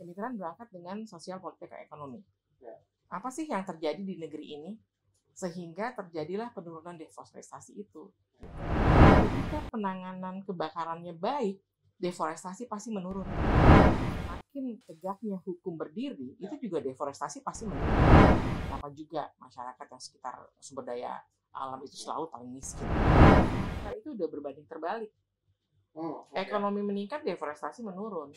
kemitraan berangkat dengan sosial politik ekonomi. Ya. Apa sih yang terjadi di negeri ini sehingga terjadilah penurunan deforestasi itu? Ketika penanganan kebakarannya baik, deforestasi pasti menurun. Makin tegaknya hukum berdiri, itu juga deforestasi pasti menurun. Kenapa juga masyarakat yang sekitar sumber daya alam itu selalu paling miskin? Nah, itu udah berbanding terbalik. Ekonomi meningkat, deforestasi menurun.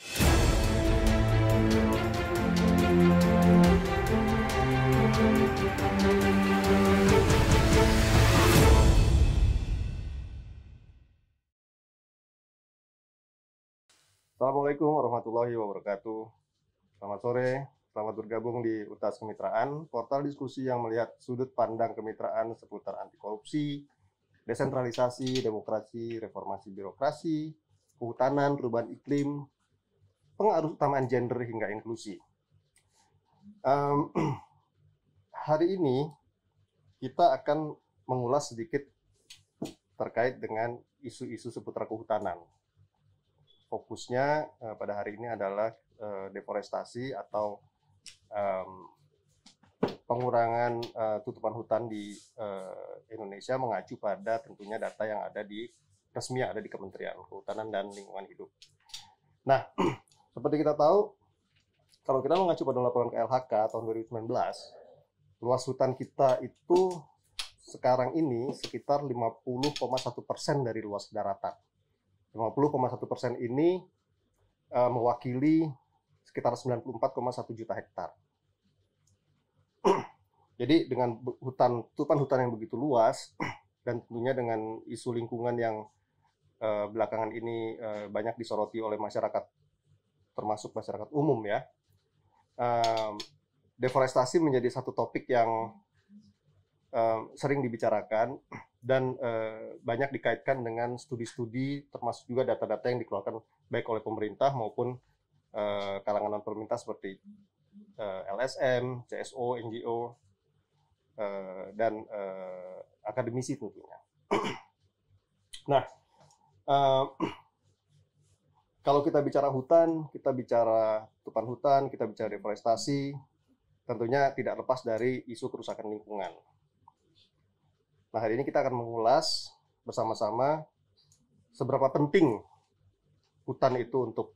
Assalamualaikum warahmatullahi wabarakatuh. Selamat sore, selamat bergabung di UTAS Kemitraan, portal diskusi yang melihat sudut pandang kemitraan seputar anti korupsi, desentralisasi, demokrasi, reformasi birokrasi, kehutanan, perubahan iklim, pengaruh utamaan gender hingga inklusi. Hari ini kita akan mengulas sedikit terkait dengan isu-isu seputar kehutanan. Fokusnya pada hari ini adalah deforestasi atau pengurangan tutupan hutan di Indonesia mengacu pada tentunya data yang ada di resmi yang ada di Kementerian Kehutanan dan Lingkungan Hidup. Nah, seperti kita tahu, kalau kita mengacu pada laporan KLHK tahun 2019, luas hutan kita itu sekarang ini sekitar 50,1% dari luas daratan. 50,1% ini mewakili sekitar 94,1 juta hektar. Jadi dengan tutupan hutan yang begitu luas dan tentunya dengan isu lingkungan yang belakangan ini banyak disoroti oleh masyarakat, termasuk masyarakat umum ya, deforestasi menjadi satu topik yang sering dibicarakan dan banyak dikaitkan dengan studi-studi, termasuk juga data-data yang dikeluarkan baik oleh pemerintah maupun kalangan non-pemerintah seperti LSM, CSO, NGO, dan akademisi tentunya. Nah, kalau kita bicara hutan, kita bicara tutupan hutan, kita bicara deforestasi, tentunya tidak lepas dari isu kerusakan lingkungan. Nah, hari ini kita akan mengulas bersama-sama seberapa penting hutan itu untuk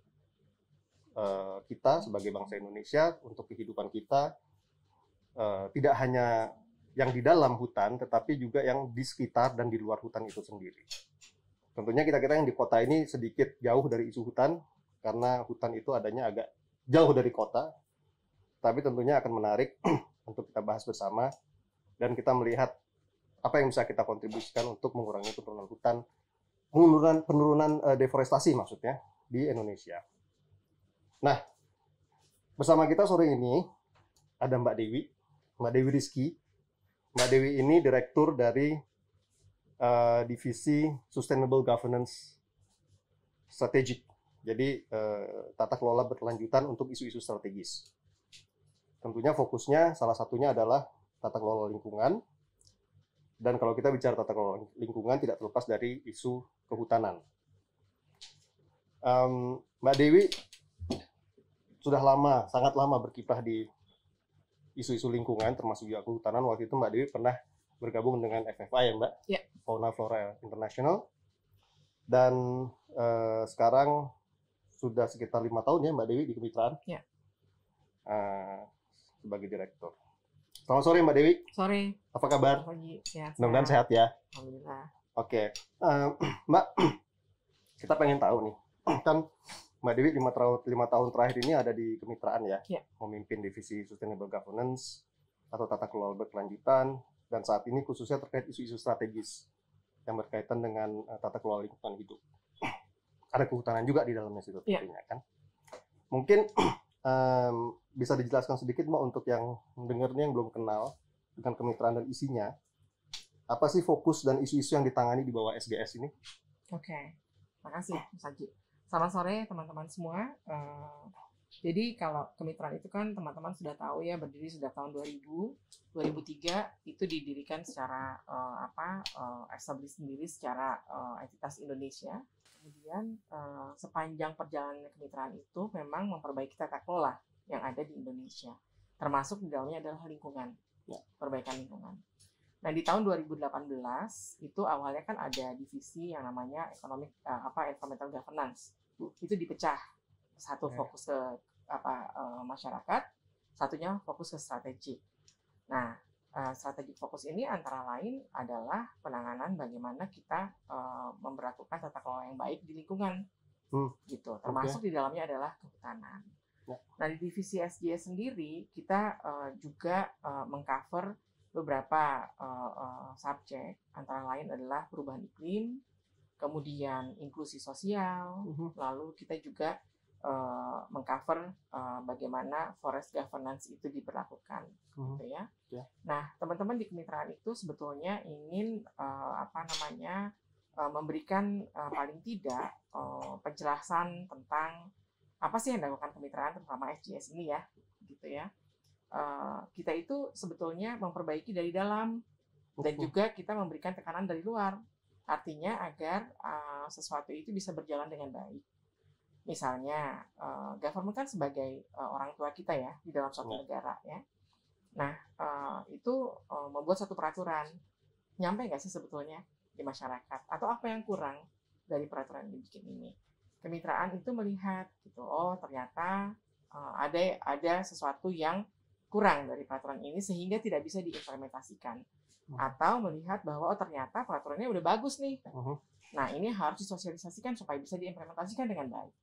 kita sebagai bangsa Indonesia, untuk kehidupan kita, tidak hanya yang di dalam hutan, tetapi juga yang di sekitar dan di luar hutan itu sendiri. Tentunya kita-kita yang di kota ini sedikit jauh dari isu hutan, karena hutan itu adanya agak jauh dari kota, tapi tentunya akan menarik untuk kita bahas bersama, dan kita melihat apa yang bisa kita kontribusikan untuk mengurangi penurunan hutan, penurunan deforestasi maksudnya di Indonesia. Nah, bersama kita sore ini ada Mbak Dewi Rizky. Mbak Dewi ini direktur dari divisi Sustainable Governance Strategic. Jadi tata kelola berkelanjutan untuk isu-isu strategis. Tentunya fokusnya salah satunya adalah tata kelola lingkungan. Dan kalau kita bicara tata kelola lingkungan tidak terlepas dari isu kehutanan. Mbak Dewi sudah sangat lama berkiprah di isu-isu lingkungan, termasuk juga kehutanan. Waktu itu Mbak Dewi pernah bergabung dengan FFI ya Mbak? Ya. Fauna Flora International. Dan sekarang sudah sekitar 5 tahun ya Mbak Dewi di kemitraan. Ya. Sebagai direktur. Selamat sore Mbak Dewi. Sore. Apa kabar? Pagi. Mudah-mudahan sehat ya. Alhamdulillah. Oke. Mbak, kita pengen tahu nih. Kan Mbak Dewi 5 tahun terakhir ini ada di kemitraan ya. Ya. Memimpin divisi Sustainable Governance atau tata kelola berkelanjutan. Dan saat ini khususnya terkait isu-isu strategis yang berkaitan dengan tata kelola lingkungan hidup. Ada kehutanan juga di dalamnya situ tentunya kan. Mungkin bisa dijelaskan sedikit Mbak untuk yang mendengarnya yang belum kenal dengan kemitraan dan isinya. Apa sih fokus dan isu-isu yang ditangani di bawah SGS ini? Oke, makasih Mas Haji. Selamat sore teman-teman semua. Jadi kalau kemitraan itu kan teman-teman sudah tahu ya, berdiri sudah tahun 2000, 2003 itu didirikan secara establish sendiri secara entitas Indonesia. Kemudian sepanjang perjalanan kemitraan itu memang memperbaiki tata kelola yang ada di Indonesia, termasuk di dalamnya adalah lingkungan, perbaikan lingkungan. Nah di tahun 2018 itu awalnya kan ada divisi yang namanya environmental governance, itu dipecah, satu fokus ke masyarakat, satunya fokus ke strategi. Nah, strategi fokus ini antara lain adalah penanganan bagaimana kita memperlakukan tata kelola yang baik di lingkungan, gitu. Termasuk di dalamnya adalah kehutanan. Nah, di divisi SGS sendiri kita juga mengcover beberapa subjek, antara lain adalah perubahan iklim, kemudian inklusi sosial, lalu kita juga mengcover bagaimana forest governance itu diberlakukan, gitu ya. Nah, teman-teman di kemitraan itu sebetulnya ingin memberikan paling tidak penjelasan tentang apa sih yang dilakukan kemitraan, terutama SGS ini ya, gitu ya. Kita itu sebetulnya memperbaiki dari dalam dan juga kita memberikan tekanan dari luar, artinya agar sesuatu itu bisa berjalan dengan baik. Misalnya, government kan sebagai orang tua kita ya di dalam suatu negara ya. Nah, itu membuat satu peraturan, nyampe nggak sih sebetulnya di masyarakat? Atau apa yang kurang dari peraturan yang dibikin ini? Kemitraan itu melihat, gitu, oh ternyata ada sesuatu yang kurang dari peraturan ini sehingga tidak bisa diimplementasikan. Atau melihat bahwa oh ternyata peraturannya udah bagus nih. Nah, ini harus disosialisasikan supaya bisa diimplementasikan dengan baik.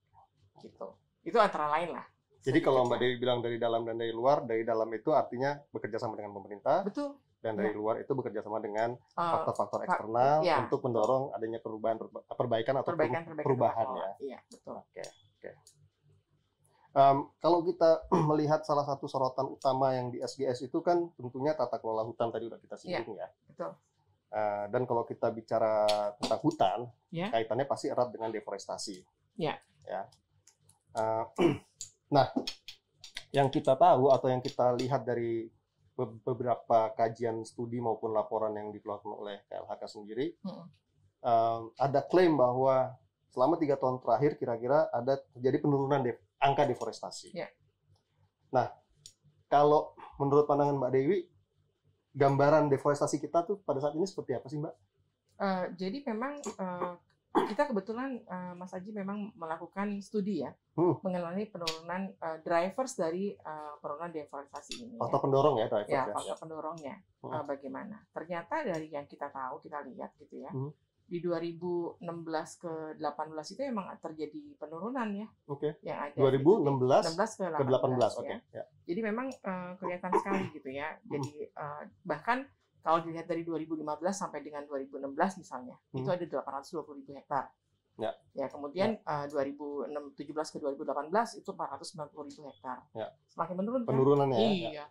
Gitu. Itu antara lain lah. Jadi kalau Mbak Dewi bilang dari dalam dan dari luar, dari dalam itu artinya bekerja sama dengan pemerintah. Betul. Dan dari luar itu bekerja sama dengan faktor-faktor eksternal untuk mendorong adanya perbaikan atau perubahan ya. Iya, betul. Oke. Kalau kita melihat salah satu sorotan utama yang di SGS itu kan tentunya tata kelola hutan, tadi udah kita singgung ya. Betul. Dan kalau kita bicara tentang hutan, kaitannya pasti erat dengan deforestasi. Ya. Nah, yang kita tahu atau yang kita lihat dari beberapa kajian studi maupun laporan yang dikeluarkan oleh KLHK sendiri, ada klaim bahwa selama 3 tahun terakhir kira-kira ada terjadi penurunan angka deforestasi. Nah, kalau menurut pandangan Mbak Dewi, gambaran deforestasi kita tuh pada saat ini seperti apa sih, Mbak? Jadi memang kita kebetulan Mas Aji memang melakukan studi ya mengenai penurunan drivers dari penurunan deforestasi ini. Faktor pendorong ya, drivers ya. Faktor pendorongnya bagaimana? Ternyata dari yang kita tahu, kita lihat gitu ya. Di 2016 ke 18 itu emang terjadi penurunan ya. Yang ada 2016 ke 18 ya. Jadi memang kelihatan sekali gitu ya. Jadi bahkan kalau dilihat dari 2015 sampai dengan 2016 misalnya, itu ada 820.000 hektar. Ya, kemudian 2017 ke 2018 itu 490.000 hektar. Semakin menurun kan? Penurunannya.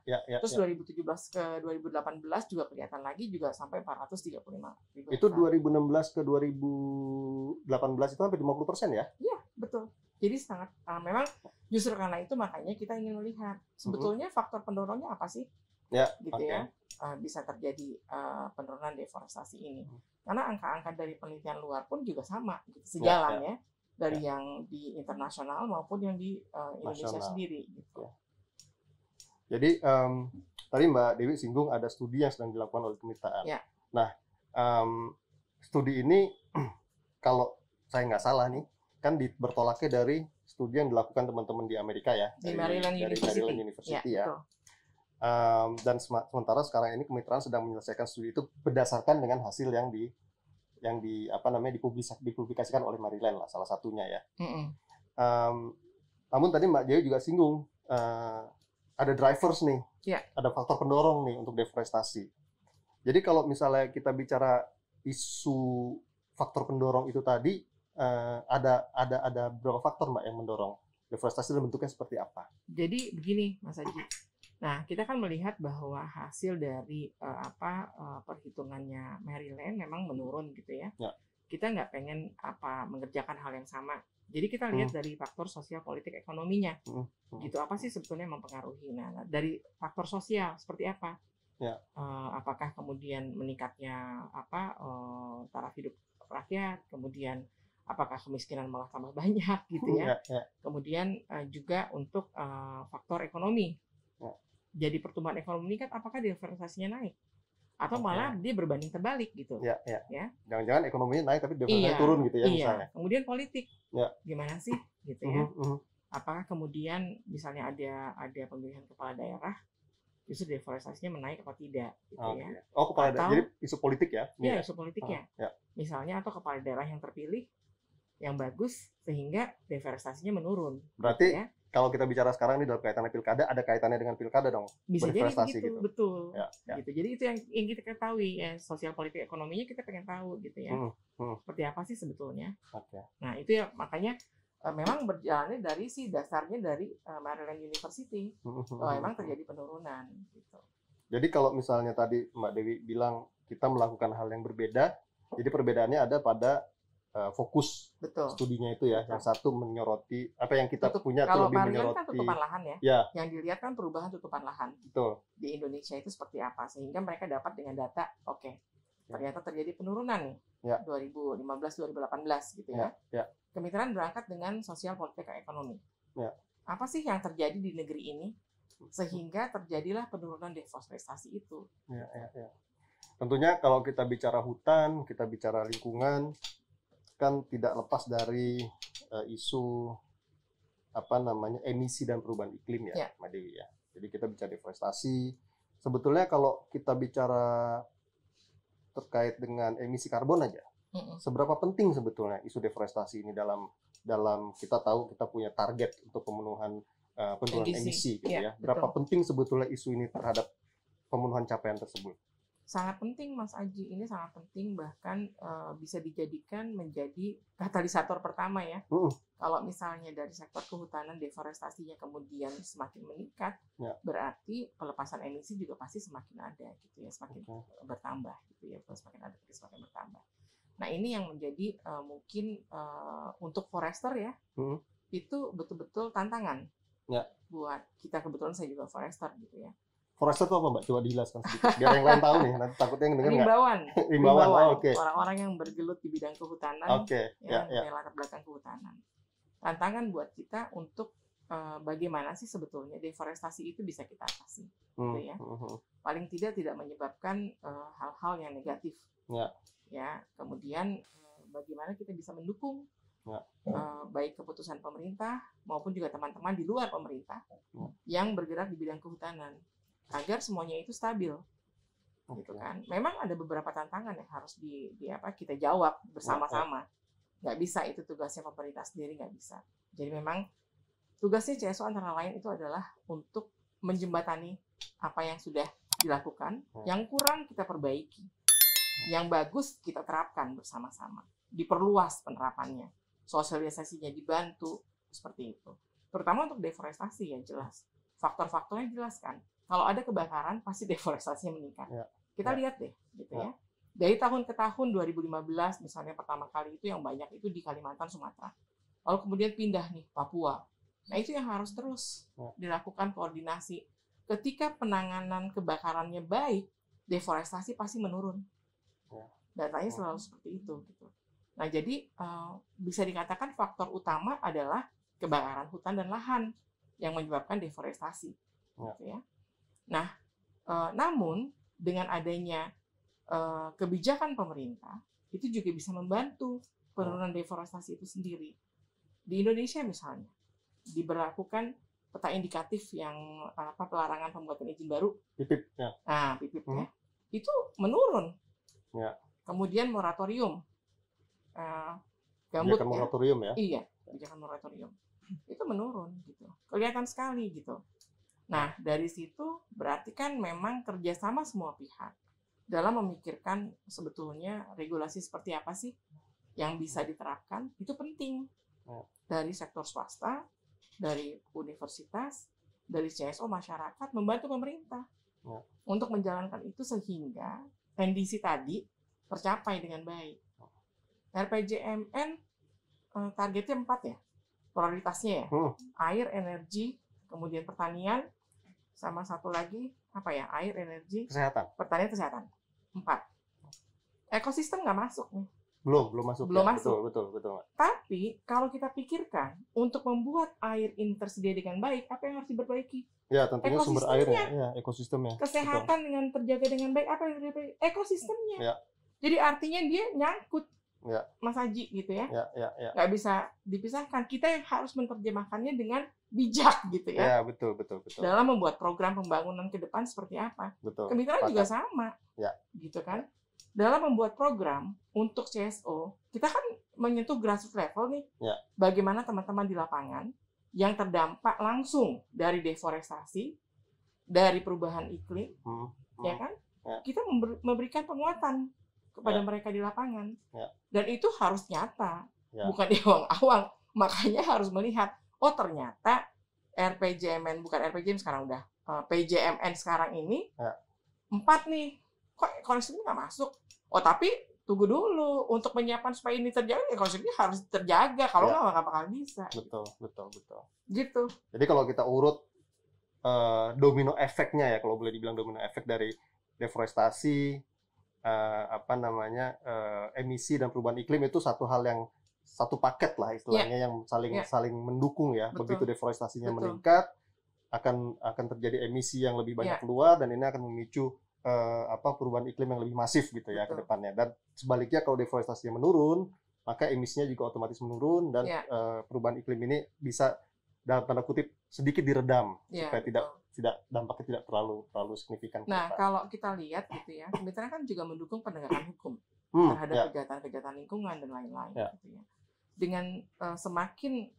Iya. Terus 2017 ke 2018 juga kelihatan lagi juga sampai 435.000 hektar. Itu 2016 ke 2018 itu hampir 50% ya? Iya, betul. Jadi sangat memang justru karena itu makanya kita ingin melihat sebetulnya faktor pendorongnya apa sih? Gitu ya. Bisa terjadi penurunan deforestasi ini. Karena angka-angka dari penelitian luar pun juga sama, gitu, sejalan ya dari yang di internasional maupun yang di Indonesia sendiri. Gitu. Jadi tadi Mbak Dewi singgung ada studi yang sedang dilakukan oleh kemitraan. Nah, studi ini kalau saya nggak salah nih, kan bertolaknya dari studi yang dilakukan teman-teman di Amerika ya, di Maryland University ya. Dan sementara sekarang ini kemitraan sedang menyelesaikan studi itu berdasarkan dengan hasil yang dipublikasikan oleh Maryland lah, salah satunya ya. Namun tadi Mbak Dewi juga singgung ada drivers nih, ada faktor pendorong nih untuk deforestasi. Jadi kalau misalnya kita bicara isu faktor pendorong itu tadi, ada berapa faktor Mbak yang mendorong deforestasi dan bentuknya seperti apa? Jadi begini Mas Haji. Nah, kita kan melihat bahwa hasil dari perhitungannya Maryland memang menurun gitu ya. Kita nggak pengen mengerjakan hal yang sama Jadi kita lihat dari faktor sosial politik ekonominya. Gitu, apa sih sebetulnya yang mempengaruhi? Nah, dari faktor sosial seperti apa? Ya. Apakah kemudian meningkatnya taraf hidup rakyat, kemudian apakah kemiskinan malah tambah banyak gitu ya. Kemudian juga untuk faktor ekonomi. Jadi pertumbuhan ekonomi ini kan apakah diversasinya naik? Atau malah dia berbanding terbalik gitu. Ya. Jangan-jangan ekonominya naik tapi diversasinya turun gitu ya misalnya. Kemudian politik. Gimana sih gitu ya. Apakah kemudian misalnya ada pemilihan kepala daerah justru deforestasinya menaik atau tidak gitu ya. Oh, kepala daerah. Jadi isu politik ya? Iya, isu politik ya. Misalnya atau kepala daerah yang terpilih yang bagus sehingga deforestasinya menurun. Berarti gitu ya. Kalau kita bicara sekarang ini dalam kaitannya pilkada, ada kaitannya dengan pilkada dong. Bisa jadi begitu, gitu. Betul. Gitu. Jadi itu yang kita ketahui ya, sosial politik ekonominya kita pengen tahu gitu ya. Seperti apa sih sebetulnya? Nah, itu ya makanya memang berjalannya dari dasarnya dari Maryland University. Memang terjadi penurunan gitu. Jadi kalau misalnya tadi Mbak Dewi bilang kita melakukan hal yang berbeda, jadi perbedaannya ada pada fokus studinya itu ya. Yang satu menyoroti apa yang kita punya itu lebih menyoroti. Kalau kan tutupan lahan ya. Yang dilihat kan perubahan tutupan lahan. Betul. Di Indonesia itu seperti apa sehingga mereka dapat dengan data ternyata terjadi penurunan nih. 2015-2018 gitu ya. Kemitraan berangkat dengan sosial politik ekonomi. Apa sih yang terjadi di negeri ini sehingga terjadilah penurunan deforestasi itu? Tentunya kalau kita bicara hutan, kita bicara lingkungan, kan tidak lepas dari isu emisi dan perubahan iklim ya, Mbak Dewi ya. Jadi kita bicara deforestasi. Sebetulnya kalau kita bicara terkait dengan emisi karbon aja, seberapa penting sebetulnya isu deforestasi ini dalam kita tahu kita punya target untuk pemenuhan penurunan emisi gitu ya. Berapa penting sebetulnya isu ini terhadap pemenuhan capaian tersebut? Sangat penting Mas Aji, ini sangat penting bahkan bisa dijadikan menjadi katalisator pertama ya. Kalau misalnya dari sektor kehutanan deforestasinya kemudian semakin meningkat, berarti pelepasan emisi juga pasti semakin ada gitu ya, semakin bertambah gitu ya, semakin bertambah. Nah ini yang menjadi mungkin untuk forester ya, itu betul-betul tantangan buat kita, kebetulan saya juga forester gitu ya. Forester itu apa Mbak? Coba dijelaskan sedikit. Biar yang lain tahu nih. Nanti takutnya yang dengar nggak. Rimbawan. Orang-orang yang bergelut di bidang kehutanan. Yang latar belakang kehutanan. Tantangan buat kita untuk bagaimana sih sebetulnya deforestasi itu bisa kita atasi. Gitu ya. Paling tidak menyebabkan hal-hal yang negatif. Ya. Kemudian bagaimana kita bisa mendukung baik keputusan pemerintah maupun juga teman-teman di luar pemerintah yang bergerak di bidang kehutanan, agar semuanya itu stabil, gitu kan. Memang ada beberapa tantangan yang harus kita jawab bersama-sama. Nggak bisa itu tugasnya pemerintah sendiri, nggak bisa. Jadi memang tugasnya CSO antara lain itu adalah untuk menjembatani apa yang sudah dilakukan, yang kurang kita perbaiki, yang bagus kita terapkan bersama-sama, diperluas penerapannya, sosialisasinya dibantu, seperti itu. Terutama untuk deforestasi ya jelas. Faktor-faktornya jelaskan. Kalau ada kebakaran, pasti deforestasinya meningkat. Kita lihat deh, gitu ya. Dari tahun ke tahun, 2015 misalnya pertama kali itu yang banyak itu di Kalimantan, Sumatera. Lalu kemudian pindah nih, Papua. Nah itu yang harus terus dilakukan koordinasi. Ketika penanganan kebakarannya baik, deforestasi pasti menurun. Datanya selalu seperti itu. Gitu. Nah jadi bisa dikatakan faktor utama adalah kebakaran hutan dan lahan yang menyebabkan deforestasi. Gitu ya. Nah, namun dengan adanya kebijakan pemerintah itu juga bisa membantu penurunan deforestasi itu sendiri. Di Indonesia misalnya diberlakukan peta indikatif yang pelarangan pembuatan izin baru, PIPIP ya. Nah, PIPIP ya. Itu menurun. Kemudian moratorium. Gambut moratorium ya. Iya, kebijakan moratorium. Itu menurun gitu. Kelihatan sekali gitu. Nah, dari situ berarti kan memang kerjasama semua pihak dalam memikirkan sebetulnya regulasi seperti apa sih yang bisa diterapkan, itu penting. Dari sektor swasta, dari universitas, dari CSO masyarakat, membantu pemerintah untuk menjalankan itu sehingga NDC tadi tercapai dengan baik. RPJMN targetnya 4 ya, prioritasnya ya. Air, energi, kemudian pertanian, sama satu lagi apa ya? Air, energi, pertanian, kesehatan. 4. Ekosistem nggak masuk nih. Belum masuk. Belum ya? masuk. Betul. Tapi kalau kita pikirkan untuk membuat air ini tersedia dengan baik, apa yang harus diperbaiki? Ya, tentunya sumber airnya, ya, ekosistemnya. Kesehatan betul. Dengan terjaga dengan baik, apa yang harus diperbaiki? Ekosistemnya. Ya. Jadi artinya dia nyangkut, ya. Mas Haji gitu ya. Ya. Nggak bisa dipisahkan. Kita yang harus menerjemahkannya dengan bijak gitu ya. Ya, betul. Dalam membuat program pembangunan ke depan seperti apa. Betul. Kemitraan juga sama. Ya. Gitu kan. Dalam membuat program untuk CSO, kita kan menyentuh grassroots level nih. Ya. Bagaimana teman-teman di lapangan yang terdampak langsung dari deforestasi, dari perubahan iklim, ya kan? Ya. Kita memberikan penguatan kepada mereka di lapangan. Ya. Dan itu harus nyata, Ya. bukan diawang-awang. Makanya harus melihat, oh ternyata RPJMN, bukan RPJM sekarang udah, PJMN sekarang ini, 4 nih. Kok ekosistemnya nggak masuk? Oh tapi tunggu dulu, untuk menyiapkan supaya ini terjaga, ekosistemnya harus terjaga. Kalau nggak bakal bisa. Betul. Gitu. Jadi kalau kita urut domino efeknya ya, kalau boleh dibilang domino efek dari deforestasi, emisi dan perubahan iklim itu satu paket lah istilahnya, yang saling mendukung ya. Betul. Begitu deforestasinya meningkat, akan terjadi emisi yang lebih banyak keluar, dan ini akan memicu perubahan iklim yang lebih masif gitu ya ke depannya. Dan sebaliknya kalau deforestasinya menurun, maka emisinya juga otomatis menurun, dan perubahan iklim ini bisa dalam tanda kutip sedikit diredam supaya tidak dampaknya tidak terlalu signifikan. Nah, kalau kita lihat gitu ya, kemitraan kan juga mendukung penegakan hukum terhadap kejahatan lingkungan dan lain-lain gitu ya. Dengan semakin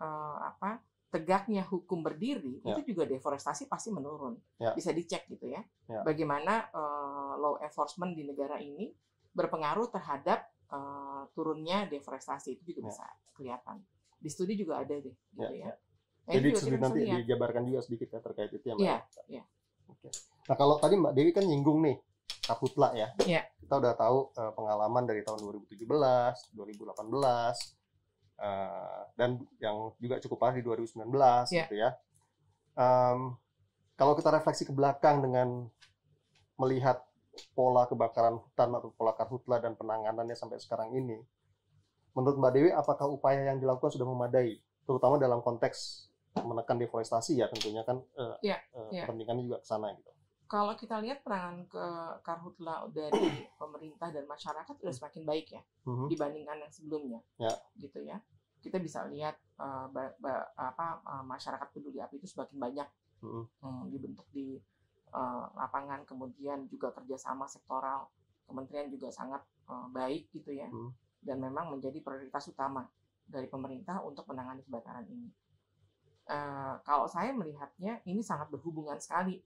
tegaknya hukum berdiri, itu juga deforestasi pasti menurun. Bisa dicek gitu ya. Bagaimana law enforcement di negara ini berpengaruh terhadap turunnya deforestasi, itu juga bisa kelihatan. Di studi juga ada deh gitu ya. Jadi nanti dijabarkan juga sedikit ya terkait itu ya Mbak. Iya. Oke. Nah kalau tadi Mbak Dewi kan nyinggung nih Karhutla ya. Kita udah tahu pengalaman dari tahun 2017, 2018, dan yang juga cukup parah di 2019 gitu ya. Kalau kita refleksi ke belakang dengan melihat pola kebakaran hutan atau pola Karhutla dan penanganannya sampai sekarang ini, menurut Mbak Dewi apakah upaya yang dilakukan sudah memadai, terutama dalam konteks menekan deforestasi ya, tentunya kan kepentingannya juga ke sana gitu. Kalau kita lihat penanganan ke Karhutla dari pemerintah dan masyarakat sudah semakin baik ya dibandingkan yang sebelumnya, gitu ya. Kita bisa lihat masyarakat peduli api itu semakin banyak dibentuk di lapangan, kemudian juga kerjasama sektoral kementerian juga sangat baik gitu ya, dan memang menjadi prioritas utama dari pemerintah untuk menangani kebakaran ini. Kalau saya melihatnya ini sangat berhubungan sekali,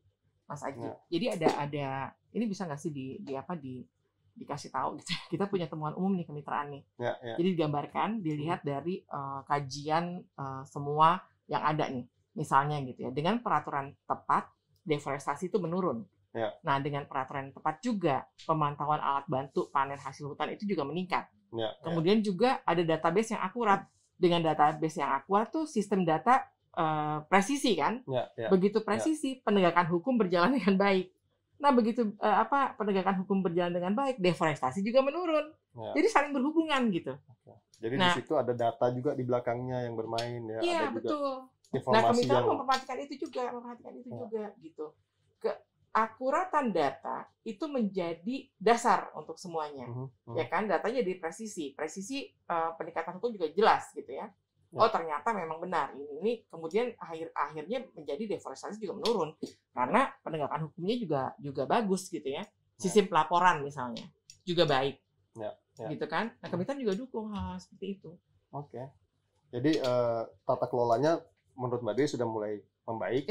Mas Aji. Jadi ada ini bisa nggak sih dikasih tahu gitu. Kita punya temuan umum nih kemitraan nih. Jadi digambarkan, dilihat dari kajian semua yang ada nih. Misalnya gitu ya, dengan peraturan tepat deforestasi itu menurun. Nah, dengan peraturan tepat juga pemantauan alat bantu panen hasil hutan itu juga meningkat. Kemudian juga ada database yang akurat. Dengan database yang akurat tuh sistem data presisi kan, begitu presisi penegakan hukum berjalan dengan baik. Nah begitu penegakan hukum berjalan dengan baik, deforestasi juga menurun. Jadi saling berhubungan gitu. Jadi di situ ada data juga di belakangnya yang bermain ya. Iya ada betul. Juga informasi kemitraan memperhatikan itu juga gitu. Keakuratan data itu menjadi dasar untuk semuanya, ya kan? Datanya di presisi peningkatan hukum juga jelas gitu ya. Oh ternyata memang benar ini kemudian akhirnya menjadi deforestasi juga menurun karena penegakan hukumnya juga bagus gitu ya. Sistem pelaporan misalnya juga baik, gitu kan? Nah kemitraan juga dukung hal seperti itu. Oke. Jadi tata kelolanya menurut Mbak Dewi sudah mulai membaik.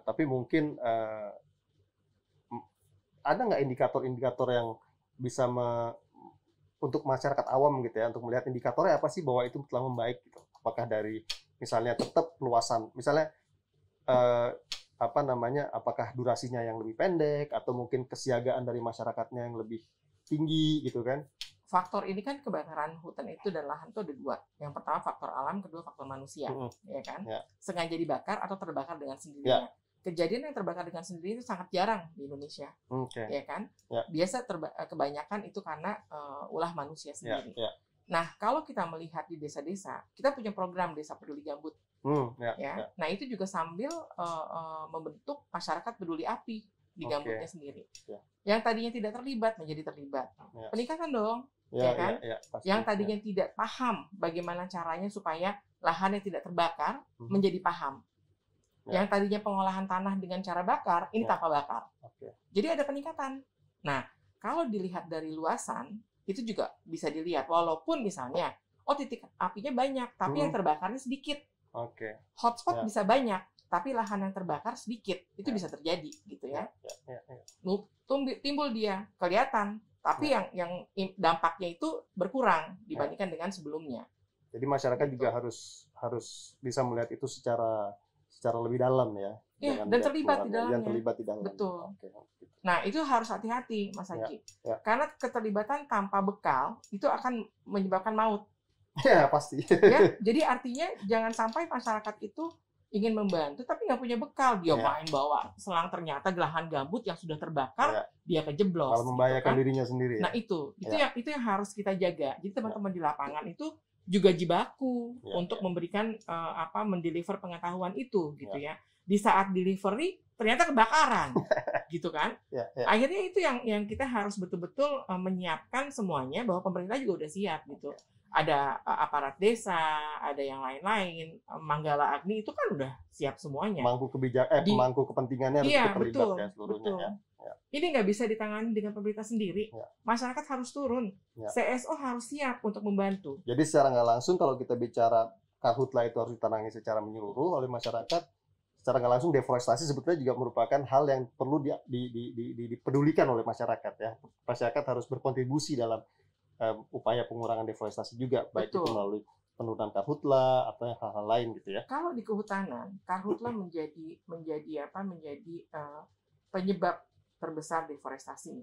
Tapi mungkin ada nggak indikator-indikator yang bisa untuk masyarakat awam gitu ya, untuk melihat indikatornya apa sih bahwa itu telah membaik gitu. Apakah dari misalnya tetap luasan, misalnya apakah durasinya yang lebih pendek atau mungkin kesiagaan dari masyarakatnya yang lebih tinggi gitu kan. faktor ini kan kebakaran hutan itu dan lahan itu ada dua. Yang pertama faktor alam, kedua faktor manusia, ya kan? Sengaja dibakar atau terbakar dengan sendirinya. Kejadian yang terbakar dengan sendiri itu sangat jarang di Indonesia, ya kan? Biasa kebanyakan itu karena ulah manusia sendiri. Nah, kalau kita melihat di desa-desa, kita punya program Desa Peduli Gambut, Nah, itu juga sambil membentuk masyarakat peduli api di gambutnya sendiri. Yang tadinya tidak terlibat menjadi terlibat. Peningkatan dong. Kan? Pasti, yang tadinya tidak paham bagaimana caranya supaya lahannya tidak terbakar menjadi paham. Yang tadinya pengolahan tanah dengan cara bakar, ini tanpa bakar. Jadi ada peningkatan. Nah, kalau dilihat dari luasan, itu juga bisa dilihat. Walaupun misalnya, titik apinya banyak, tapi yang terbakarnya sedikit. Hotspot bisa banyak, tapi lahan yang terbakar sedikit. Itu bisa terjadi, gitu ya. Timbul dia, kelihatan. Tapi yang dampaknya itu berkurang dibandingkan dengan sebelumnya. Jadi masyarakat juga harus bisa melihat itu secara lebih dalam ya. Dan terlibat di dalamnya. Yang terlibat di dalam. Betul. Nah, itu harus hati-hati, Mas Haji. Karena keterlibatan tanpa bekal itu akan menyebabkan maut. Ya, pasti. Jadi artinya jangan sampai masyarakat itu ingin membantu tapi nggak punya bekal, dia main bawa selang, ternyata lahan gambut yang sudah terbakar dia kejeblos, malah membahayakan dirinya sendiri. Nah itu yang harus kita jaga. Jadi teman-teman di lapangan itu juga jibaku untuk memberikan mendeliver pengetahuan itu gitu ya. Di saat delivery ternyata kebakaran gitu kan. Akhirnya itu yang kita harus betul-betul menyiapkan semuanya, bahwa pemerintah juga udah siap gitu. Ada aparat desa, ada yang lain-lain, Manggala Agni itu kan udah siap semuanya. Pemangku kepentingannya harus terlibat seluruhnya. Ini nggak bisa ditangani dengan pemerintah sendiri. Masyarakat harus turun. CSO harus siap untuk membantu. Jadi secara nggak langsung kalau kita bicara karhutla itu harus ditangani secara menyeluruh oleh masyarakat. Secara nggak langsung deforestasi sebetulnya juga merupakan hal yang perlu dipedulikan oleh masyarakat ya. Masyarakat harus berkontribusi dalam upaya pengurangan deforestasi juga, baik itu melalui penurunan karhutla atau hal-hal lain gitu ya. Kalau di kehutanan, karhutla menjadi penyebab terbesar deforestasi.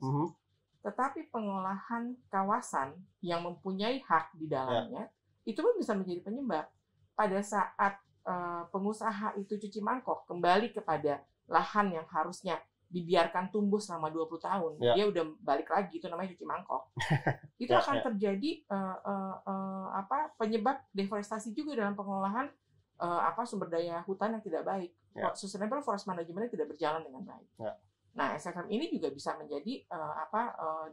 Tetapi pengolahan kawasan yang mempunyai hak di dalamnya itu pun bisa menjadi penyebab. Pada saat pengusaha itu cuci mangkok kembali kepada lahan yang harusnya dibiarkan tumbuh selama 20 tahun, dia udah balik lagi, itu namanya cuci mangkok. Itu akan terjadi penyebab deforestasi juga dalam pengolahan sumber daya hutan yang tidak baik. Sustainable forest management tidak berjalan dengan baik. Nah, SFM ini juga bisa menjadi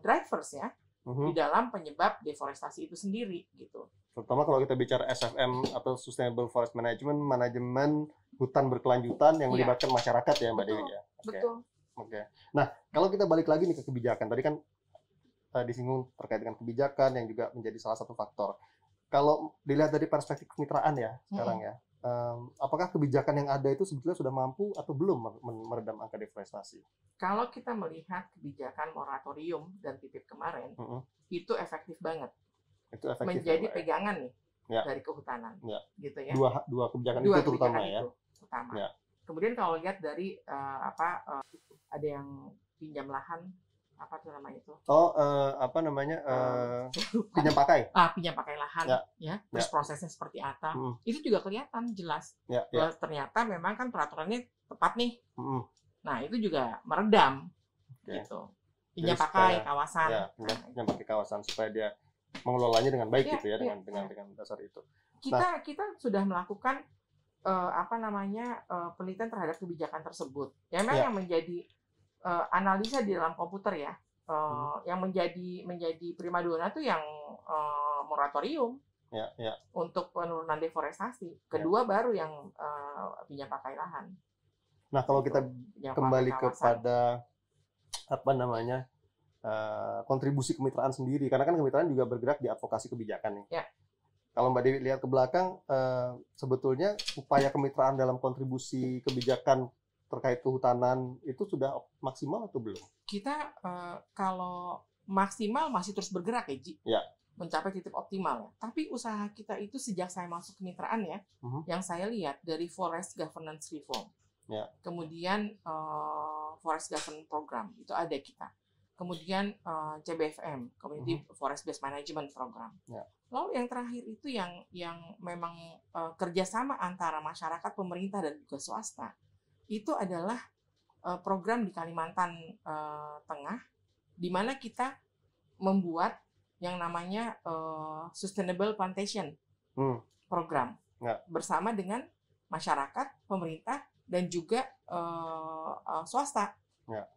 drivers ya di dalam penyebab deforestasi itu sendiri gitu. Terutama kalau kita bicara SFM atau Sustainable Forest Management, manajemen hutan berkelanjutan yang melibatkan masyarakat ya, Mbak Dewi ya. Betul. Nah, kalau kita balik lagi nih ke kebijakan, tadi kan disinggung terkait dengan kebijakan yang juga menjadi salah satu faktor. Kalau dilihat dari perspektif kemitraan ya sekarang ya, apakah kebijakan yang ada itu sebetulnya sudah mampu atau belum meredam angka deforestasi? Kalau kita melihat kebijakan moratorium dan TTIP kemarin, itu efektif banget. Itu efektif menjadi pegangan nih dari kehutanan, gitu ya. Dua kebijakan itu terutama ya. Kemudian kalau lihat dari ada yang pinjam lahan, apa tuh namanya itu? Pinjam pakai. Pinjam pakai lahan, terus prosesnya seperti apa? Itu juga kelihatan jelas. Ternyata memang kan peraturannya tepat nih. Nah itu juga meredam, gitu. Pinjam pakai kawasan. Pinjam pakai kawasan supaya dia mengelolanya dengan baik gitu ya, dengan dasar itu. Kita sudah melakukan penelitian terhadap kebijakan tersebut. Yang menjadi analisa di dalam komputer ya, yang menjadi primadona tuh yang moratorium untuk penurunan deforestasi. Kedua baru yang pinjam pakai lahan. Nah kalau kita kembali kepada kontribusi kemitraan sendiri, karena kan kemitraan juga bergerak di advokasi kebijakan nih. Kalau Mbak Dewi lihat ke belakang, sebetulnya upaya kemitraan dalam kontribusi kebijakan terkait kehutanan itu sudah maksimal atau belum? Kita kalau maksimal masih terus bergerak ya, Ji. Mencapai titik optimal ya. Tapi usaha kita itu sejak saya masuk kemitraan ya, yang saya lihat dari Forest Governance Reform, kemudian Forest Governance Program itu ada kita. kemudian CBFM, Community Forest Based Management Program. Ya. Lalu yang terakhir itu yang memang kerjasama antara masyarakat, pemerintah dan juga swasta, itu adalah program di Kalimantan Tengah, di mana kita membuat yang namanya Sustainable Plantation program bersama dengan masyarakat, pemerintah dan juga swasta. Ya.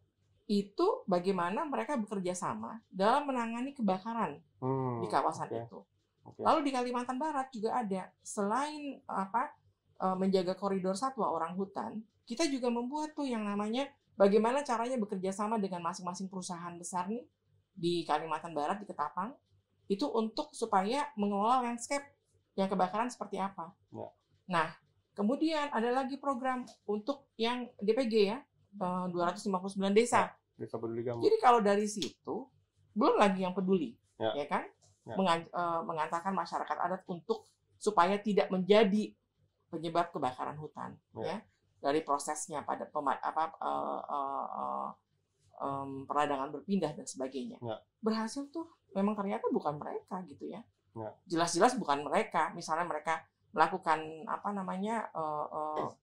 Itu bagaimana mereka bekerja sama dalam menangani kebakaran di kawasan itu. Lalu di Kalimantan Barat juga ada, selain menjaga koridor satwa orang hutan, kita juga membuat tuh yang namanya bagaimana caranya bekerja sama dengan masing-masing perusahaan besar nih di Kalimantan Barat, di Ketapang, itu untuk supaya mengelola landscape yang kebakaran seperti apa. Ya. Nah, kemudian ada lagi program untuk yang DPG ya, 259 desa. Desa peduli gambut. Jadi kalau dari situ, belum lagi yang peduli, ya kan? Ya. Mengantarkan masyarakat adat untuk supaya tidak menjadi penyebab kebakaran hutan, ya. Dari prosesnya pada peradangan berpindah dan sebagainya. Ya. Berhasil tuh memang ternyata bukan mereka gitu ya. Ya. Jelas-jelas bukan mereka. Misalnya mereka melakukan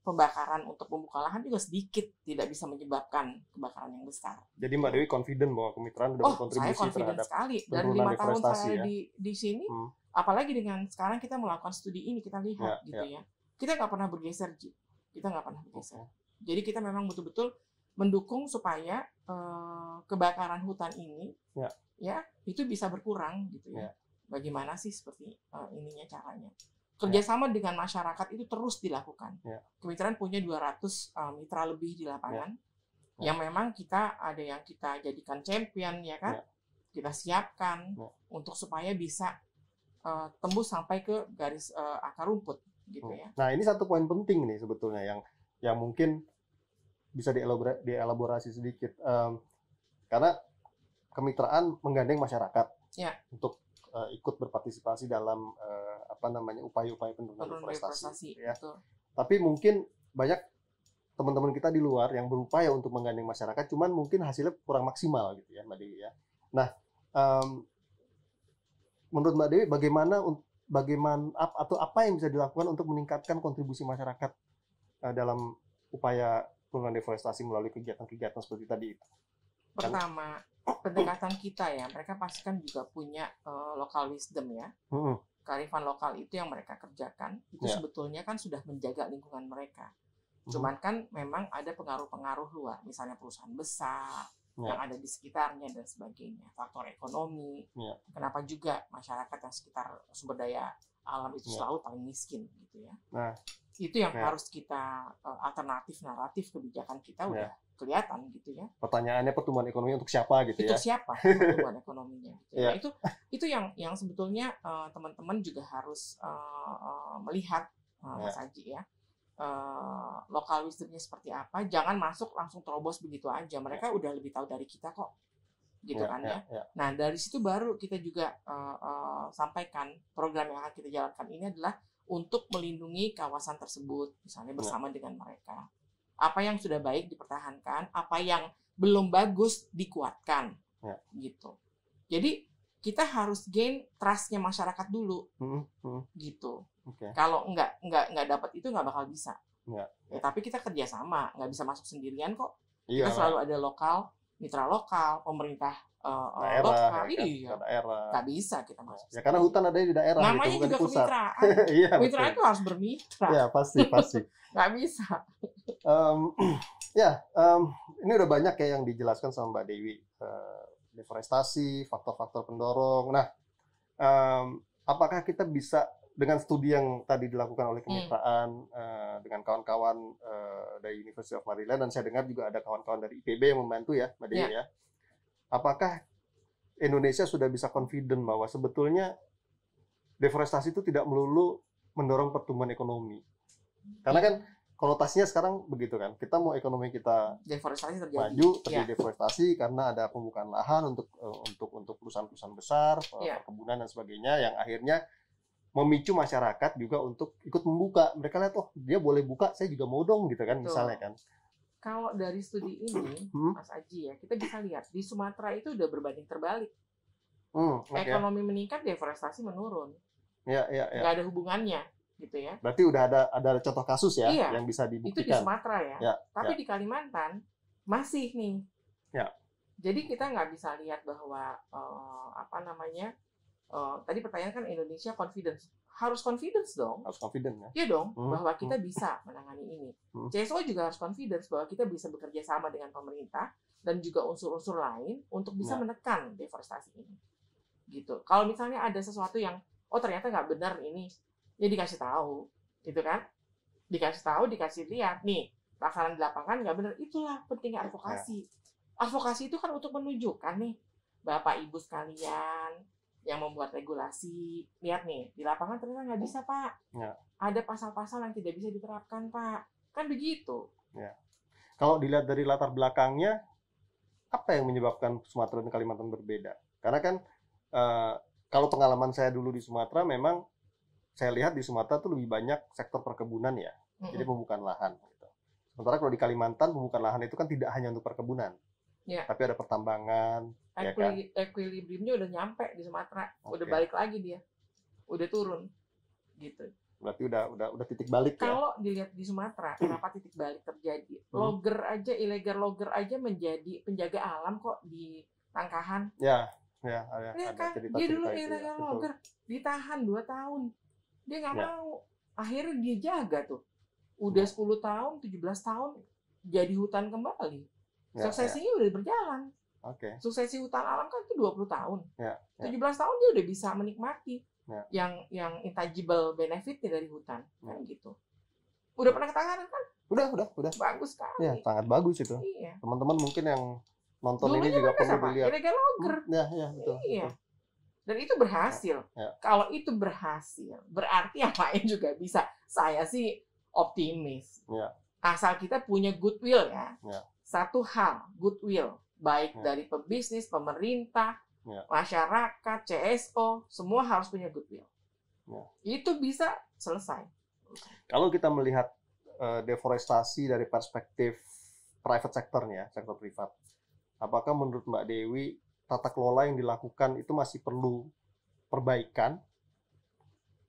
pembakaran untuk membuka lahan juga sedikit, tidak bisa menyebabkan kebakaran yang besar. Jadi Mbak Dewi confident bahwa kemitraan sudah berkontribusi saya confident terhadap sekali. Dari 5 tahun saya ya? di sini, apalagi dengan sekarang kita melakukan studi ini, kita lihat ya. Kita nggak pernah bergeser, Ji. Kita nggak pernah bergeser. Jadi kita memang betul-betul mendukung supaya kebakaran hutan ini ya itu bisa berkurang gitu ya. Bagaimana sih seperti ininya caranya? Kerjasama dengan masyarakat itu terus dilakukan. Kemitraan punya 200 mitra lebih di lapangan yang memang ada yang kita jadikan champion ya kan, kita siapkan untuk supaya bisa tembus sampai ke garis akar rumput gitu ya. Nah ini satu poin penting nih sebetulnya yang mungkin bisa dielaborasi sedikit, karena kemitraan menggandeng masyarakat untuk ikut berpartisipasi dalam upaya-upaya penurunan deforestasi. Ya. Tapi mungkin banyak teman-teman kita di luar yang berupaya untuk menggandeng masyarakat, cuman mungkin hasilnya kurang maksimal gitu ya, Mbak Dewi ya. Nah, menurut Mbak Dewi bagaimana atau apa yang bisa dilakukan untuk meningkatkan kontribusi masyarakat dalam upaya penurunan deforestasi melalui kegiatan-kegiatan seperti tadi itu? Pertama, pendekatan kita ya, mereka pasti kan juga punya local wisdom ya. Kearifan lokal itu yang mereka kerjakan, itu sebetulnya kan sudah menjaga lingkungan mereka. Cuman kan memang ada pengaruh-pengaruh luar, misalnya perusahaan besar yang ada di sekitarnya dan sebagainya, faktor ekonomi. Kenapa juga masyarakat yang sekitar sumber daya alam itu selalu paling miskin gitu ya. Nah, itu yang harus kita alternatif naratif kebijakan kita udah kelihatan gitu ya. Pertanyaannya pertumbuhan ekonomi untuk siapa gitu ya? Itu siapa pertumbuhan ekonominya? Gitu ya. Itu yang sebetulnya teman-teman juga harus melihat Mas Aji ya. Lokal wisdomnya seperti apa? Jangan masuk langsung terobos begitu aja. Mereka udah lebih tahu dari kita kok, gitu kan ya. Nah dari situ baru kita juga sampaikan program yang akan kita jalankan ini adalah untuk melindungi kawasan tersebut, misalnya bersama dengan mereka. Apa yang sudah baik dipertahankan, apa yang belum bagus dikuatkan, gitu. Jadi kita harus gain trust-nya masyarakat dulu, gitu. Kalau nggak dapat itu nggak bakal bisa. Ya, tapi kita kerjasama, nggak bisa masuk sendirian kok. Kita selalu ada lokal, mitra lokal, pemerintah daerah, lokal, daerah. Nggak bisa kita masuk. Ya karena hutan ada di daerah. Namanya gitu, bukan juga di pusat. kemitraan. Kemitraan itu harus bermitra. Ya pasti. Nggak bisa. Ini udah banyak ya yang dijelaskan sama Mbak Dewi, deforestasi, faktor-faktor pendorong. Nah, apakah kita bisa dengan studi yang tadi dilakukan oleh kemitraan dengan kawan-kawan dari University of Maryland, dan saya dengar juga ada kawan-kawan dari IPB yang membantu ya, Mbak Dewi ya. Apakah Indonesia sudah bisa confident bahwa sebetulnya deforestasi itu tidak melulu mendorong pertumbuhan ekonomi? Karena kan konotasinya sekarang begitu kan, kita mau ekonomi kita deforestasi terjadi, maju, terjadi deforestasi karena ada pembukaan lahan untuk perusahaan-perusahaan besar, perkebunan dan sebagainya, yang akhirnya memicu masyarakat juga untuk ikut membuka. Mereka lihat, oh dia boleh buka, saya juga mau dong gitu kan, misalnya kan. Kalau dari studi ini, Mas Aji ya, kita bisa lihat di Sumatera itu udah berbanding terbalik. Ekonomi meningkat, deforestasi menurun. Nggak ada hubungannya, gitu ya. Berarti udah ada contoh kasus ya, iya, yang bisa dibuktikan. Itu di Sumatera ya. Tapi di Kalimantan masih nih. Jadi kita nggak bisa lihat bahwa tadi pertanyaan kan Indonesia confidence. Harus confidence dong. Harus confident ya. Iya dong, bahwa kita bisa menangani ini. CSO juga harus confidence bahwa kita bisa bekerja sama dengan pemerintah dan juga unsur-unsur lain untuk bisa menekan deforestasi ini. Gitu. Kalau misalnya ada sesuatu yang ternyata nggak benar ini, ya dikasih tahu, gitu kan? Dikasih tahu, dikasih lihat nih, pelaksanaan di lapangan nggak benar. Itulah pentingnya advokasi. Advokasi itu kan untuk menunjukkan nih, Bapak Ibu sekalian yang membuat regulasi, lihat nih, di lapangan ternyata nggak bisa, Pak. Ada pasal-pasal yang tidak bisa diterapkan, Pak. Kan begitu. Kalau dilihat dari latar belakangnya, apa yang menyebabkan Sumatera dan Kalimantan berbeda? Karena kan kalau pengalaman saya dulu di Sumatera, memang saya lihat di Sumatera tuh lebih banyak sektor perkebunan ya, jadi pembukaan lahan. Gitu. Sementara kalau di Kalimantan, pembukaan lahan itu kan tidak hanya untuk perkebunan, tapi ada pertambangan. Equilibriumnya udah nyampe di Sumatera, udah balik lagi dia, udah turun, gitu. Berarti udah titik balik. Kalau dilihat di Sumatera, kenapa titik balik terjadi? Illegal logger aja menjadi penjaga alam kok di Tangkahan. Ada kan? Dia dulu illegal logger, ditahan 2 tahun, dia nggak mau, akhirnya dia jaga tuh, udah 10 tahun, 17 tahun jadi hutan kembali. Suksesinya udah berjalan. Suksesi hutan alam kan itu 20 tahun. 17 tahun dia udah bisa menikmati yang intangible benefitnya dari hutan. Kan gitu. Udah pernah ketanganan kan? Udah. Bagus sekali. Ya, sangat bagus itu. Iya. Teman-teman mungkin yang nonton dulunya ini juga perlu dilihat. Illegal logger. Betul. Dan itu berhasil. Kalau itu berhasil, berarti yang lain juga bisa. Saya sih optimis. Asal kita punya goodwill ya. Satu hal, goodwill. Baik dari pebisnis, pemerintah, masyarakat, CSO, semua harus punya goodwill. Itu bisa selesai. Kalau kita melihat deforestasi dari perspektif private sector-nya, sektor privat, apakah menurut Mbak Dewi tata kelola yang dilakukan itu masih perlu perbaikan,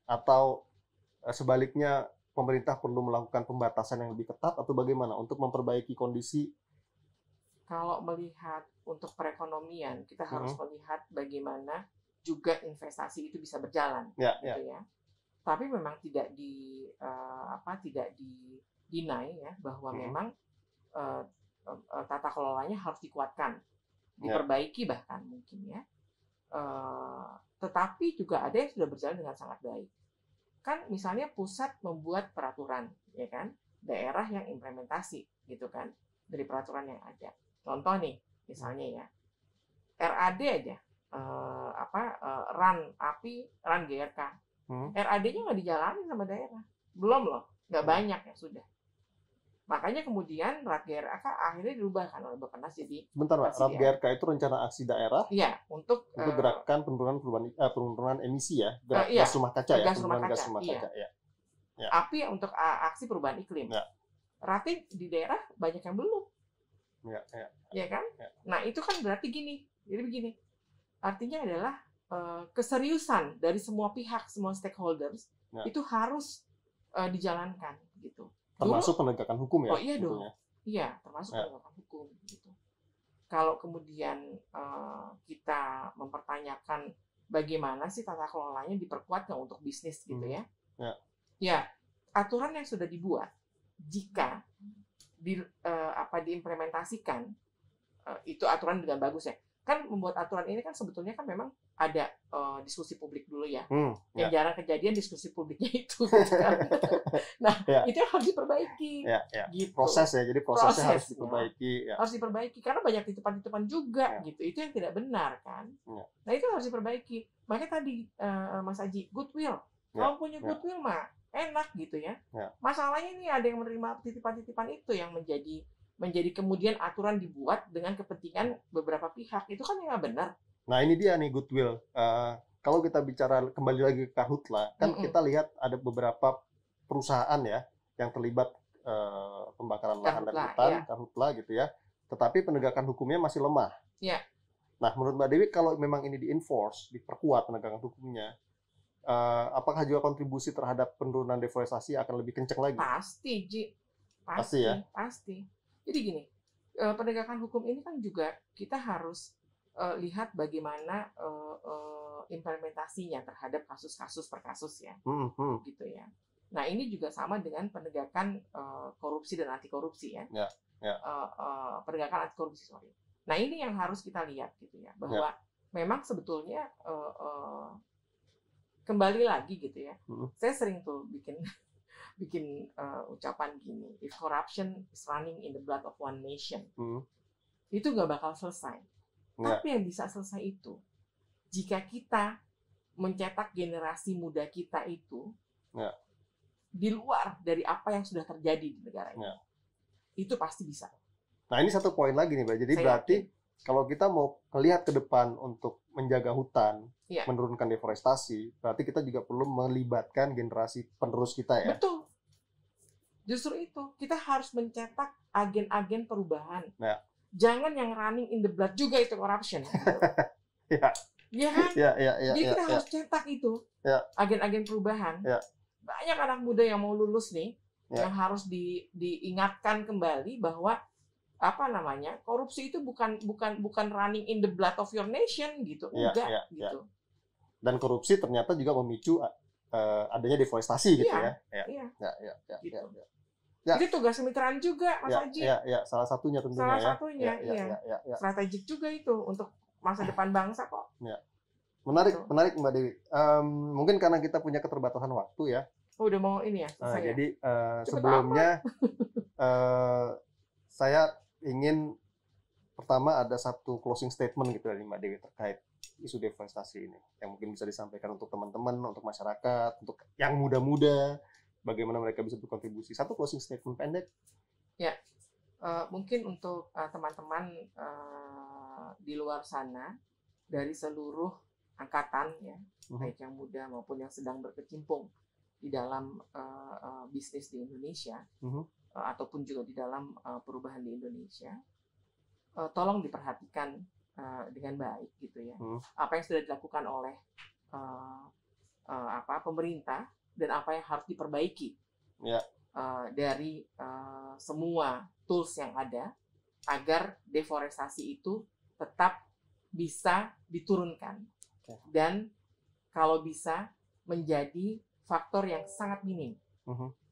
atau sebaliknya pemerintah perlu melakukan pembatasan yang lebih ketat, atau bagaimana untuk memperbaiki kondisi? Kalau melihat untuk perekonomian, kita harus melihat bagaimana juga investasi itu bisa berjalan, gitu ya. Tapi memang tidak di-deny ya, bahwa memang tata kelolanya harus dikuatkan, diperbaiki bahkan mungkin ya. Tetapi juga ada yang sudah berjalan dengan sangat baik. Kan misalnya pusat membuat peraturan, ya kan, daerah yang implementasi, gitu kan, dari peraturan yang ada. Contoh nih, misalnya ya, RAD aja, RAN GRK, RAD-nya nggak dijalani sama daerah, belum loh, nggak banyak ya sudah. Makanya kemudian RAD GRK akhirnya dirubah kan oleh Bappenas jadi. Bentar, Pak, RAD GRK itu rencana aksi daerah. Iya, untuk gerakan penurunan emisi ya, gas rumah kaca ya, gas rumah kaca. Tapi untuk aksi perubahan iklim, RAD di daerah banyak yang belum. Ya kan? Nah, itu kan berarti gini. Jadi begini. Artinya adalah keseriusan dari semua pihak, semua stakeholders itu harus dijalankan gitu. Termasuk penegakan hukum ya? Oh iya dong. Iya, termasuk penegakan hukum gitu. Kalau kemudian kita mempertanyakan bagaimana sih tata kelolanya diperkuat nggak untuk bisnis gitu ya? Ya, aturan yang sudah dibuat jika diimplementasikan itu aturan dengan bagus ya. Kan membuat aturan ini kan sebetulnya kan memang ada diskusi publik dulu ya. Yang jarang kejadian diskusi publiknya itu. Nah, itu yang harus diperbaiki. Gitu. Proses ya, jadi prosesnya harus diperbaiki. Harus diperbaiki karena banyak titipan-titipan juga gitu. Itu yang tidak benar kan. Nah, itu harus diperbaiki. Makanya tadi Mas Aji, goodwill. Kalau punya goodwill mah enak gitu ya. Masalahnya ini ada yang menerima titipan-titipan itu yang menjadi kemudian aturan dibuat dengan kepentingan beberapa pihak. Itu kan yang nggak benar. Nah, ini dia nih goodwill. Kalau kita bicara kembali lagi ke Karhutla, kan kita lihat ada beberapa perusahaan ya yang terlibat pembakaran lahan dan Karhutla, hutan, ya. Karhutla gitu ya. Tetapi penegakan hukumnya masih lemah. Ya. Nah, menurut Mbak Dewi kalau memang ini di-enforce, diperkuat penegakan hukumnya, apakah juga kontribusi terhadap penurunan deforestasi akan lebih kencang lagi? Pasti, Ji. Pasti ya? Pasti. Jadi gini, penegakan hukum ini kan juga kita harus lihat bagaimana implementasinya terhadap kasus-kasus per kasus ya, gitu ya. Nah ini juga sama dengan penegakan korupsi dan anti korupsi ya, penegakan anti korupsi sorry. Nah ini yang harus kita lihat gitu ya, bahwa memang sebetulnya kembali lagi gitu ya. Saya sering tuh bikin ucapan gini, if corruption is running in the blood of one nation, itu nggak bakal selesai. Tapi yang bisa selesai itu jika kita mencetak generasi muda kita itu di luar dari apa yang sudah terjadi di negara ini. Itu pasti bisa. Nah ini satu poin lagi nih Mbak. Jadi berarti kalau kita mau melihat ke depan untuk menjaga hutan, menurunkan deforestasi, berarti kita juga perlu melibatkan generasi penerus kita ya. Betul. Justru itu, kita harus mencetak agen-agen perubahan. Jangan yang running in the blood juga itu corruption. Iya kan? Jadi kita harus cetak itu agen-agen perubahan. Banyak anak muda yang mau lulus nih, yang harus diingatkan kembali bahwa korupsi itu bukan running in the blood of your nation gitu, enggak gitu. Dan korupsi ternyata juga memicu adanya deforestasi gitu ya. Gitu. Itu tugas kemitraan juga, Mas Haji. Salah satunya tentunya. Salah satunya, strategik juga itu untuk masa depan bangsa kok. Menarik Mbak Dewi. Mungkin karena kita punya keterbatasan waktu ya. Oh, udah mau ini ya? Jadi sebelumnya saya ingin pertama ada satu closing statement gitu dari Mbak Dewi terkait isu deforestasi ini yang mungkin bisa disampaikan untuk teman-teman, untuk masyarakat, untuk yang muda-muda, bagaimana mereka bisa berkontribusi. Satu closing statement pendek. Ya, mungkin untuk teman-teman di luar sana dari seluruh angkatan ya, baik yang muda maupun yang sedang berkecimpung di dalam bisnis di Indonesia, ataupun juga di dalam perubahan di Indonesia, tolong diperhatikan dengan baik gitu ya. Apa yang sudah dilakukan oleh pemerintah dan apa yang harus diperbaiki dari semua tools yang ada agar deforestasi itu tetap bisa diturunkan dan kalau bisa menjadi faktor yang sangat minim,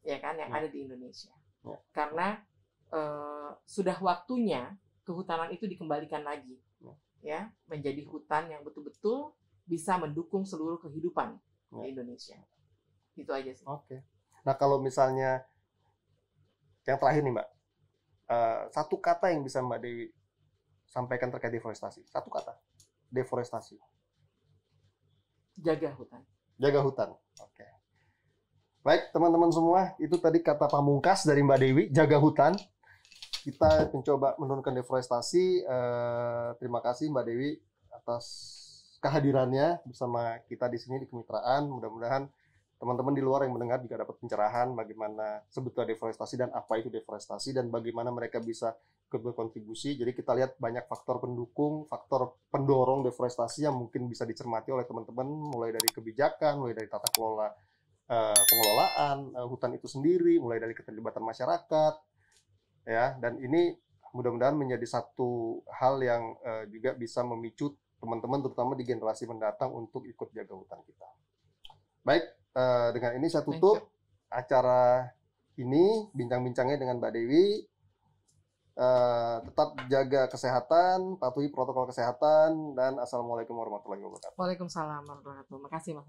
ya kan, yang ada di Indonesia. Karena sudah waktunya kehutanan itu dikembalikan lagi, ya, menjadi hutan yang betul-betul bisa mendukung seluruh kehidupan di Indonesia. Itu aja sih. Oke. Nah kalau misalnya yang terakhir nih Mbak, satu kata yang bisa Mbak Dewi sampaikan terkait deforestasi. Satu kata, deforestasi. Jaga hutan. Jaga hutan. Oke. Baik teman-teman semua, itu tadi kata pamungkas dari Mbak Dewi, jaga hutan. Kita mencoba menurunkan deforestasi. Terima kasih Mbak Dewi atas kehadirannya bersama kita di sini di kemitraan. Mudah-mudahan teman-teman di luar yang mendengar juga dapat pencerahan bagaimana sebetulnya deforestasi dan apa itu deforestasi dan bagaimana mereka bisa berkontribusi. Jadi kita lihat banyak faktor pendukung, faktor pendorong deforestasi yang mungkin bisa dicermati oleh teman-teman, mulai dari kebijakan, mulai dari tata kelola pengelolaan hutan itu sendiri, mulai dari keterlibatan masyarakat, ya. Dan ini mudah-mudahan menjadi satu hal yang juga bisa memicu teman-teman terutama di generasi mendatang untuk ikut jaga hutan kita. Baik, dengan ini saya tutup acara ini, bincang-bincangnya dengan Mbak Dewi. Tetap jaga kesehatan, patuhi protokol kesehatan, dan assalamualaikum warahmatullahi wabarakatuh. Waalaikumsalam warahmatullahi wabarakatuh. Makasih Mas.